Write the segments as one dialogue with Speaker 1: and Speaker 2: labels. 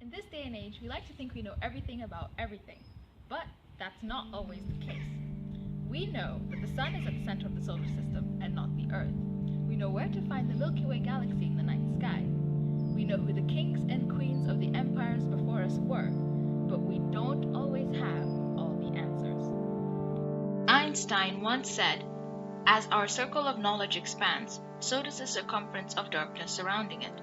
Speaker 1: In this day and age, we like to think we know everything about everything, but that's not always the case. We know that the Sun is at the center of the solar system and not the Earth. We know where to find the Milky Way galaxy in the night sky. We know who the kings and queens of the empires before us were, but we don't always have all the answers. Einstein once said, "As our circle of knowledge expands, so does the circumference of darkness surrounding it."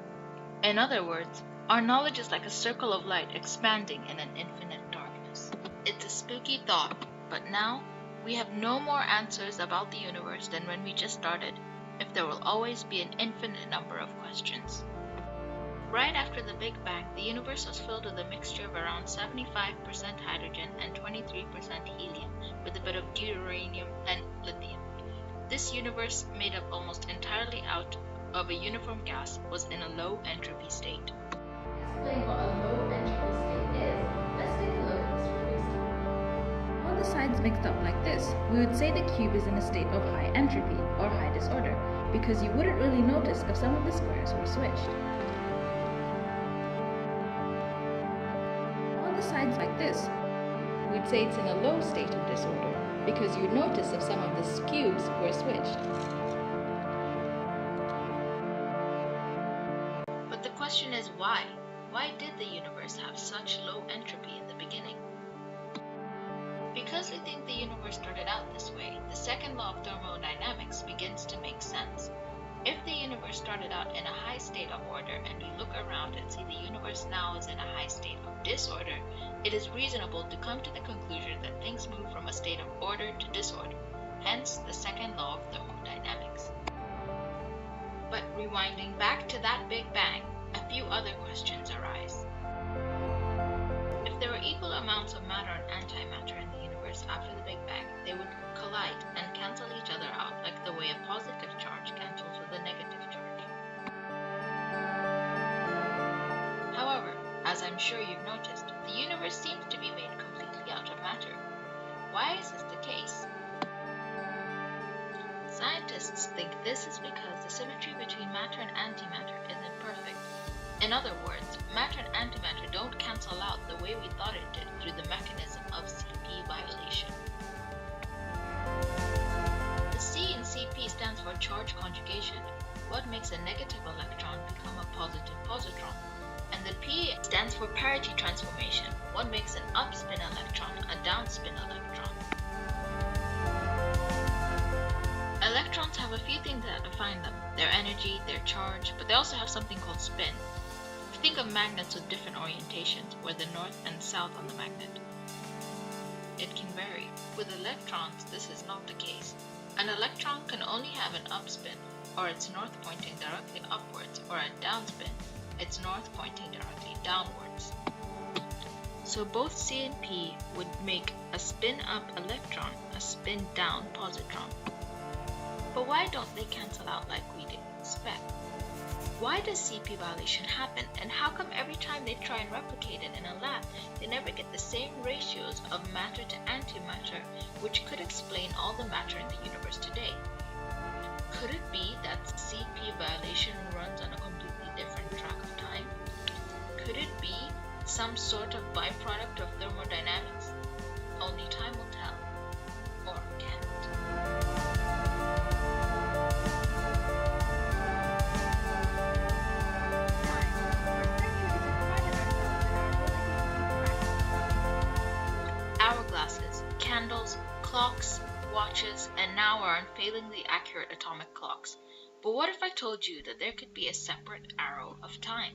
Speaker 1: In other words, our knowledge is like a circle of light expanding in an infinite darkness. It's a spooky thought, but now we have no more answers about the universe than when we just started, if there will always be an infinite number of questions. Right after the Big Bang, the universe was filled with a mixture of around 75% hydrogen and 23% helium, with a bit of deuterium and lithium. This universe, made up almost entirely out of a uniform gas, was in a low entropy state. To explain what a low entropy state is, let's take a look at this reduced. All the sides mixed up like this, we would say the cube is in a state of high entropy or high disorder, because you wouldn't really notice if some of the squares were switched. All the sides like this, we'd say it's in a low state of disorder, because you'd notice if some of the cubes were switched. But the question is why? Why did the universe have such low entropy in the beginning? Because we think the universe started out this way, the second law of thermodynamics begins to make sense. If the universe started out in a high state of order and we look around and see the universe now is in a high state of disorder, it is reasonable to come to the conclusion that things move from a state of order to disorder, hence the second law of thermodynamics. But rewinding back to that Big Bang, a few other questions arise. If there were equal amounts of matter and antimatter in the universe after the Big Bang, they would collide and cancel each other out like the way a positive charge cancels with a negative charge. However, as I'm sure you've noticed, the universe seems to be made completely out of matter. Why is this the case? Scientists think this is because the symmetry between matter and antimatter isn't perfect. In other words, matter and antimatter don't cancel out the way we thought it did through the mechanism of CP violation. The C in CP stands for charge conjugation, what makes a negative electron become a positive positron. And the P stands for parity transformation, what makes an upspin electron a downspin electron. Electrons have a few things that define them: their energy, their charge, but they also have something called spin. Think of magnets with different orientations, where the north and south on the magnet. It can vary. With electrons, this is not the case. An electron can only have an upspin, or its north pointing directly upwards, or a downspin, its north pointing directly downwards. So both C and P would make a spin up electron a spin down positron. But why don't they cancel out like we did expect? Why does CP violation happen, and how come every time they try and replicate it in a lab, they never get the same ratios of matter to antimatter, which could explain all the matter in the universe today? Could it be that CP violation runs on a completely different track of time? Could it be some sort of byproduct of thermodynamics? Only time will tell. Or can it? Hourglasses, candles, clocks, watches, and now our unfailingly accurate atomic clocks. But what if I told you that there could be a separate arrow of time?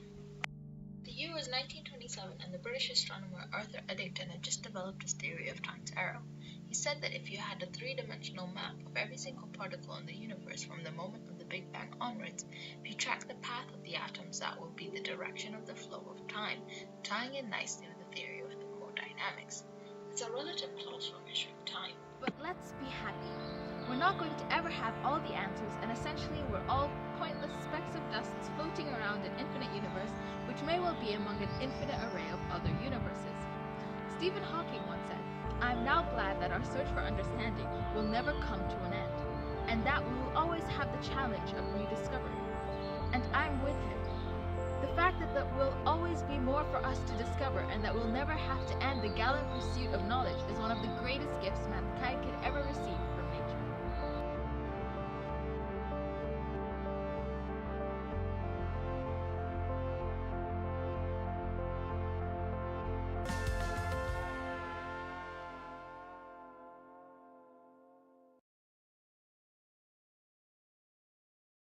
Speaker 1: The year was 1927, and the British astronomer Arthur Eddington had just developed his theory of time's arrow. He said that if you had a three-dimensional map of every single particle in the universe from the moment of the Big Bang onwards, if you track the path of the atoms, that will be the direction of the flow of time, tying in nicely with the theory of thermodynamics. It's a relative clause for measuring time. But let's be happy. We're not going to ever have all the answers, and essentially we're all pointless specks of dust floating around an infinite universe, which may well be among an infinite array of other universes. Stephen Hawking once said, "I'm now glad that our search for understanding will never come to an end, and that we will always have the challenge of new discovery." And I'm with him. The fact that there will always be more for us to discover and that we'll never have to end the gallant pursuit of knowledge is one of the greatest gifts mankind can